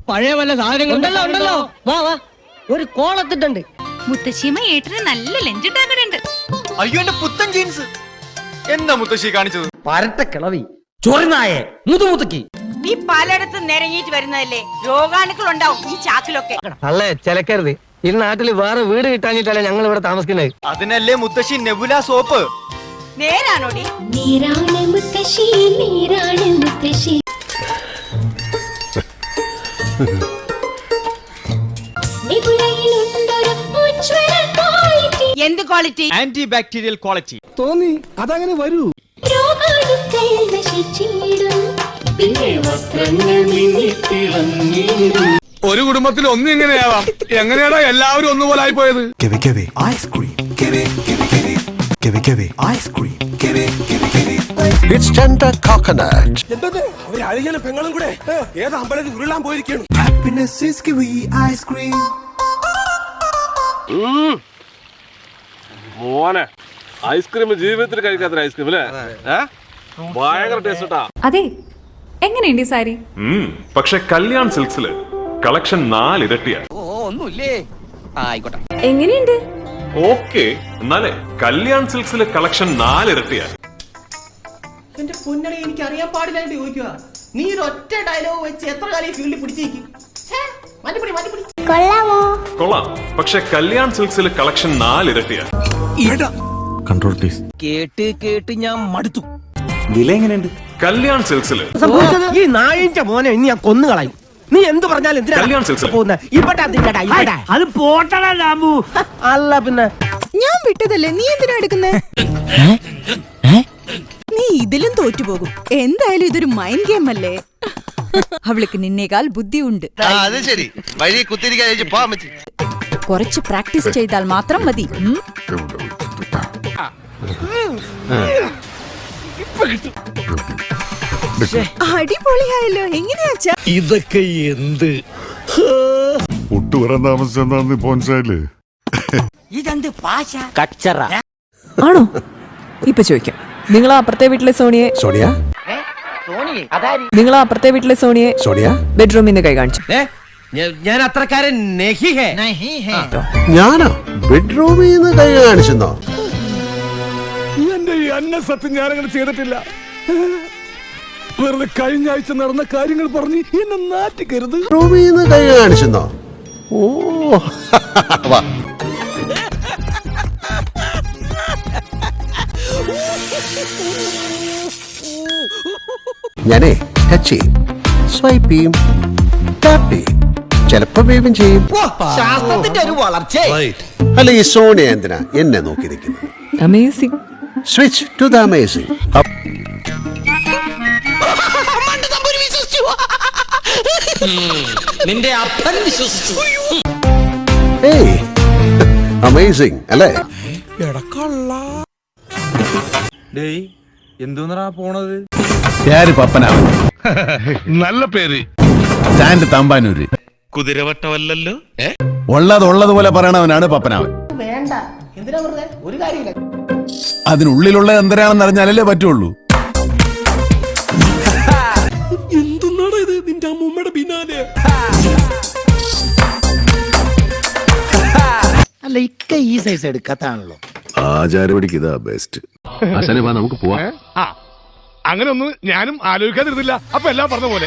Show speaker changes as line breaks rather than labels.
പഴയ വല്ല സാധനങ്ങളുണ്ടല്ലോ ഉണ്ടല്ലോ. വാ വാ, ഒരു കോളത്തിട്ടുണ്ട്.
മുത്തശ്ശിയമ്മ ഏട്ടന് നല്ല ലഞ്ച് ഉണ്ടാക്കുന്നുണ്ട്.
അയ്യോ എന്റെ പുത്തൻ ജീൻസ് എന്താ മുത്തശ്ശി കാണിച്ചത്?
പരട്ട കിളവി ചൊറിനായെ മുതുമുതുക്കി.
നീ പലയിടത്തും നിരങ്ങിയിട്ട് വരുന്നതല്ലേ, രോഗാണുക്കൾ ഉണ്ടാവും ഈ ചാക്കിലൊക്കെ.
അല്ലേ ചിലക്കരുത്. ഈ നാട്ടില് വേറെ വീട് കിട്ടാഞ്ഞിട്ടല്ലേ ഞങ്ങൾ ഇവിടെ താമസിക്കുന്നത്.
അതിനല്ലേ മുത്തശ്ശി നെബുല സോപ്പ്.
നേരാണോടി?
നീരാണ് മുത്തശ്ശി, നീരാണ് മുത്തശ്ശി.
എന്ത് ക്വാളിറ്റി?
Anti bacterial quality.
തോന്നി അതങ്ങനെ വരൂ.
രോഗാണുക്കൾ നശിച്ചിടും, പിന്നെ വസ്ത്രങ്ങൾ മിന്നിത്തിളങ്ങിടും.
ഒരു കുടുംബത്തിൽ ഒന്നും ഇങ്ങനെയാവാം. എങ്ങനെയാണോ എല്ലാവരും ഒന്നുപോലായി പോയത്? പെങ്ങളും കൂടെ ഏത് അമ്പലത്തിൽ ഉരുളാൻ പോയിരിക്കുന്നു.
മോനെ ഐസ്ക്രീം ജീവിതത്തിൽ കഴിക്കാത്ത ഐസ്ക്രീം അല്ലേ? ഭയങ്കര ടേസ്റ്റ്.
അതെ, എങ്ങനെയുണ്ട് സാരി?
പക്ഷെ കല്യാൺ സിൽക്സില് കളക്ഷൻ 4 ഇരട്ടിയാണ്.
എങ്ങനെയുണ്ട്?
ഓക്കെ, എന്നാലേ കല്യാൺ സിൽക്സില് കളക്ഷൻ 4 ഇരട്ടിയാണ്.
എന്റെ പൊന്നളി, എനിക്ക് അറിയാൻ പാടില്ലായിട്ട് ചോദിക്കുക. നീ ഒരു ഒറ്റ ഡയലോഗ് വെച്ച് എത്ര കാലം ഈ ഫീൽഡിൽ പിടിച്ചേക്കും?
കൊള്ളാം, പക്ഷെ കല്യാൺ സിൽക്സില് കളക്ഷൻ 4 ഇരട്ടിയാണ്.
Control please.
കേട്ട് കേട്ട് ഞാൻ മടുത്തു.
വില എങ്ങനെയുണ്ട്?
കല്യാൺ സിൽക്സില്
ഈ നായിന്റെ മോനെ ഇനി ഞാൻ കൊന്നു കളയും. നീ എന്ത് പറഞ്ഞാലും എന്തിനാ
കല്യാൺ സിൽക്സില്
അത് പോട്ടടാ രാമു. അല്ല പിന്നെ
ഞാൻ വിട്ടതല്ലേ, നീ എന്തിനാ എടുക്കുന്നേ? നീ ഇതിലും തോറ്റുപോകും. എന്തായാലും ഇതൊരു മൈൻഡ് ഗെയിം അല്ലേ. അവൾക്ക് നിന്നേക്കാൾ ബുദ്ധിയുണ്ട്.
അത് ശരി, വഴി കുത്തിരിക്കാൻ പോവാൻ പറ്റി.
കുറച്ച് പ്രാക്ടീസ് ചെയ്താൽ മാത്രം മതി. അടിപൊളിയായല്ലോ. എങ്ങനെയാച്ചാ
ഇതൊക്കെ എന്ത്
ഒട്ടുവരാൻ താമസിച്ചെന്താന്ന് പോൻസായില്ലേ?
ഇതെന്ത് പാശ
കച്ചറ
ആണോ? ഇപ്പൊ ചോദിക്കാം. നിങ്ങൾ അപ്പുറത്തെ വീട്ടിലെ സോണിയെ നിങ്ങൾ അപ്പുറത്തെ വീട്ടിലെ സോണിയെ ബെഡ്റൂമിൽ നിന്ന് കൈ കാണിച്ചു.
ഞാൻ അത്രക്കാരൻ
ഞാനോ ബെഡ്റൂമിൽ നിന്ന് കൈ കാണിച്ചെന്നോ?
എന്റെ ഈ അന്ന സത്യം ഞാനങ്ങനെ ചെയ്തിട്ടില്ല. വെറുതെ കഴിഞ്ഞ ആഴ്ച നടന്ന കാര്യങ്ങൾ പറഞ്ഞ് എന്നെ നാറ്റിക്കരുത്.
റൂമിൽ നിന്ന് കൈ കാണിച്ചെന്നോ? ഓ ഞാനേ ടച്ച് ചെയ്യും, സ്വൈപ്പ് ചെയ്യും, ടാപ്പ് ചെയ്യും, ചിലപ്പോ വേവും ചെയ്യും.
ശാസ്ത്രത്തിന്റെ ഒരു വളർച്ച.
അല്ല, ഈ സോണിയ എന്തിനാ എന്നെ നോക്കി നിൽക്കുന്നത്?
Amazing.
Switch to the amazing.
നിന്റെ അപ്പൻ വിശ്വസിച്ചു.
ഏയ് അമേസിംഗ് അല്ലേ?
എന്തോന്നാ പോണത്?
പപ്പനാവൻ നല്ല പേര്. സ്റ്റാൻഡ് തമ്പാനൂര്.
കുതിരവട്ടമല്ലല്ലോ.
ഉള്ളതുപോലെ പറയണവനാണ് പപ്പനാവൻ.
വേണ്ട, എന്തിനാ വെറുതെ? ഒരു കാര്യമില്ല.
അതിനുള്ളിലുള്ള എന്തരാണെന്ന് അറിഞ്ഞാലല്ലേ പറ്റുള്ളൂ. എന്തുന്നാണ് ഇത് നിന്റെ അമ്മൂമ്മയുടെ പിന്നാലെ?
അല്ല, ഇക്ക ഈ സൈസ് എടുക്കാത്താണല്ലോ.
ആചാരപടിക്ക് ഇതാ ബെസ്റ്റ്.
നമുക്ക് പോവാം. അങ്ങനെ ഒന്നും ഞാനും ആലോചിക്കാതിരുന്നില്ല. അപ്പൊ എല്ലാം പറഞ്ഞ പോലെ